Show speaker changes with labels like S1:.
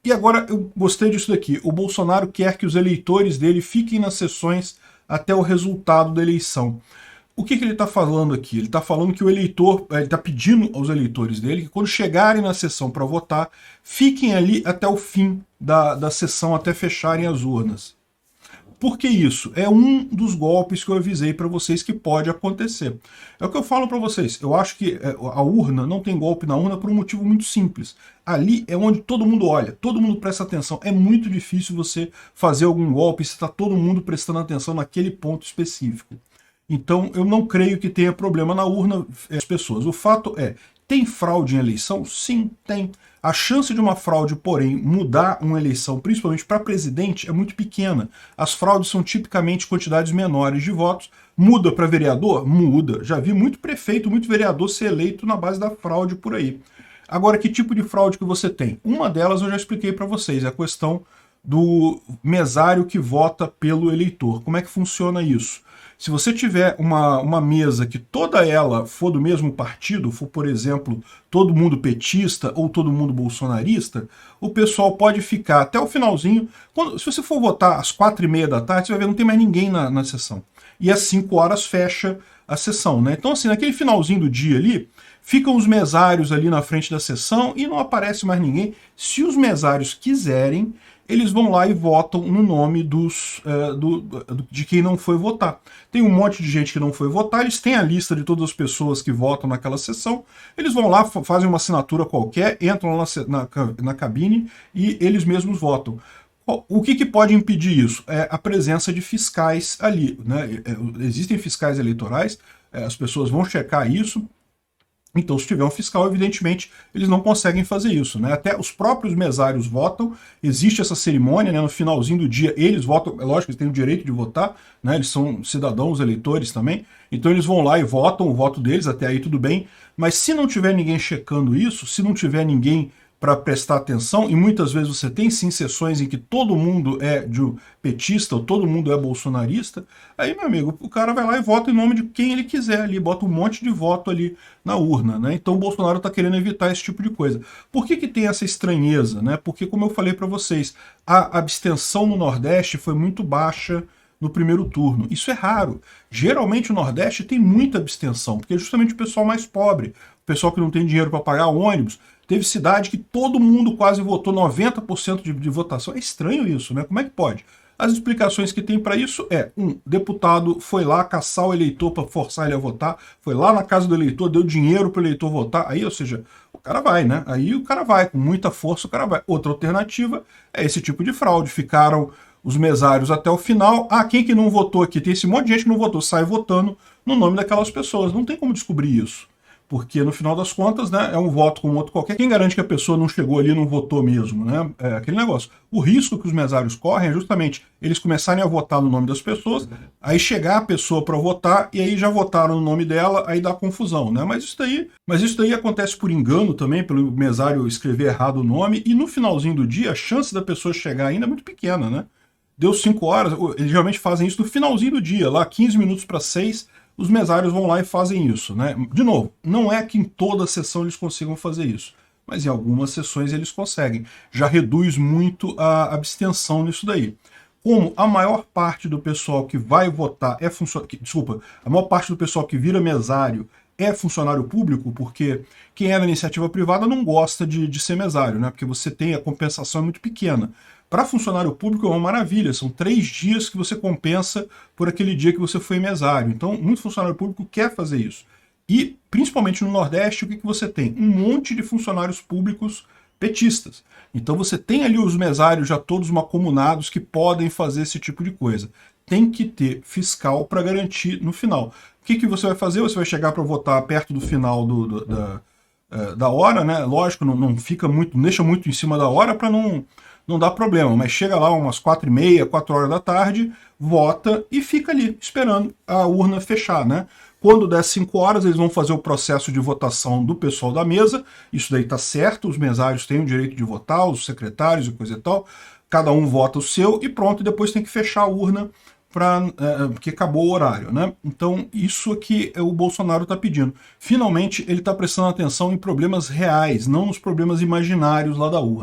S1: E agora eu gostei disso daqui. O Bolsonaro quer que os eleitores dele fiquem nas sessões até o resultado da eleição. O que ele está falando aqui? Ele está falando que o eleitor, ele está pedindo aos eleitores dele que quando chegarem na sessão para votar, fiquem ali até o fim da sessão, até fecharem as urnas. Por que isso? É um dos golpes que eu avisei para vocês que pode acontecer. É o que eu falo para vocês. Eu acho que a urna, não tem golpe na urna por um motivo muito simples. Ali é onde todo mundo olha, todo mundo presta atenção. É muito difícil você fazer algum golpe se está todo mundo prestando atenção naquele ponto específico. Então, eu não creio que tenha problema na urna as pessoas. O fato é, tem fraude em eleição? Sim, tem. A chance de uma fraude, porém, mudar uma eleição, principalmente para presidente, é muito pequena. As fraudes são tipicamente quantidades menores de votos. Muda para vereador? Muda. Já vi muito prefeito, muito vereador ser eleito na base da fraude por aí. Agora, que tipo de fraude que você tem? Uma delas eu já expliquei para vocês, é a questão do mesário que vota pelo eleitor. Como é que funciona isso? Se você tiver uma mesa que toda ela for do mesmo partido, for, por exemplo, todo mundo petista ou todo mundo bolsonarista, o pessoal pode ficar até o finalzinho. Se você for votar às 4h30 da tarde, você vai ver que não tem mais ninguém na sessão. E às 5 horas fecha a sessão, né? Então, assim, naquele finalzinho do dia ali, ficam os mesários ali na frente da sessão e não aparece mais ninguém. Se os mesários quiserem, eles vão lá e votam no nome de quem não foi votar. Tem um monte de gente que não foi votar, eles têm a lista de todas as pessoas que votam naquela sessão, eles vão lá, fazem uma assinatura qualquer, entram lá na cabine e eles mesmos votam. O que pode impedir isso? É a presença de fiscais ali, né? Existem fiscais eleitorais, as pessoas vão checar isso. Então, se tiver um fiscal, evidentemente, eles não conseguem fazer isso, né? Até os próprios mesários votam, existe essa cerimônia, né? No finalzinho do dia, eles votam, é lógico que eles têm o direito de votar, né? Eles são cidadãos, eleitores também, então eles vão lá e votam o voto deles, até aí tudo bem, mas se não tiver ninguém checando isso, se não tiver ninguém para prestar atenção, e muitas vezes você tem sim sessões em que todo mundo é de petista ou todo mundo é bolsonarista, aí, meu amigo, o cara vai lá e vota em nome de quem ele quiser ali, bota um monte de voto ali na urna, né? Então o Bolsonaro está querendo evitar esse tipo de coisa. Por que tem essa estranheza, né? Porque, como eu falei para vocês, a abstenção no Nordeste foi muito baixa no primeiro turno. Isso é raro. Geralmente o Nordeste tem muita abstenção, porque é justamente o pessoal mais pobre, o pessoal que não tem dinheiro para pagar ônibus. Teve cidade que todo mundo quase votou, 90% de votação. É estranho isso, né? Como é que pode? As explicações que tem para isso deputado foi lá caçar o eleitor para forçar ele a votar, foi lá na casa do eleitor, deu dinheiro para o eleitor votar, aí, ou seja, o cara vai, né? Aí o cara vai, com muita força o cara vai. Outra alternativa é esse tipo de fraude. Ficaram os mesários até o final. Quem que não votou aqui? Tem esse monte de gente que não votou, sai votando no nome daquelas pessoas. Não tem como descobrir isso. Porque, no final das contas, né, é um voto como outro qualquer. Quem garante que a pessoa não chegou ali e não votou mesmo, né? É aquele negócio. O risco que os mesários correm é justamente eles começarem a votar no nome das pessoas, aí chegar a pessoa para votar e aí já votaram no nome dela, aí dá confusão, né? Mas isso daí acontece por engano também, pelo mesário escrever errado o nome, e no finalzinho do dia a chance da pessoa chegar ainda é muito pequena, né? Deu 5 horas, eles geralmente fazem isso no finalzinho do dia, lá 15 minutos para 6, os mesários vão lá e fazem isso, né? De novo, não é que em toda sessão eles consigam fazer isso, mas em algumas sessões eles conseguem. Já reduz muito a abstenção nisso daí. Como a maior parte do pessoal que vai votar é funcionário... Desculpa, a maior parte do pessoal que vira mesário é funcionário público, porque quem é da iniciativa privada não gosta de ser mesário, né? Porque você tem a compensação é muito pequena. Para funcionário público é uma maravilha, são 3 dias que você compensa por aquele dia que você foi mesário. Então, muito funcionário público quer fazer isso. E, principalmente no Nordeste, o que você tem? Um monte de funcionários públicos petistas. Então você tem ali os mesários já todos macomunados que podem fazer esse tipo de coisa. Tem que ter fiscal para garantir no final. O que você vai fazer? Você vai chegar para votar perto do final da hora, né? Lógico, não fica muito, não deixa muito em cima da hora para não dá problema, mas chega lá umas 4h30, 4 horas da tarde, vota e fica ali, esperando a urna fechar, né? Quando der 5 horas, eles vão fazer o processo de votação do pessoal da mesa, isso daí tá certo, os mesários têm o direito de votar, os secretários e coisa e tal, cada um vota o seu e pronto, e depois tem que fechar a urna porque acabou o horário, né? Então, isso aqui o Bolsonaro está pedindo. Finalmente, ele está prestando atenção em problemas reais, não nos problemas imaginários lá da urna.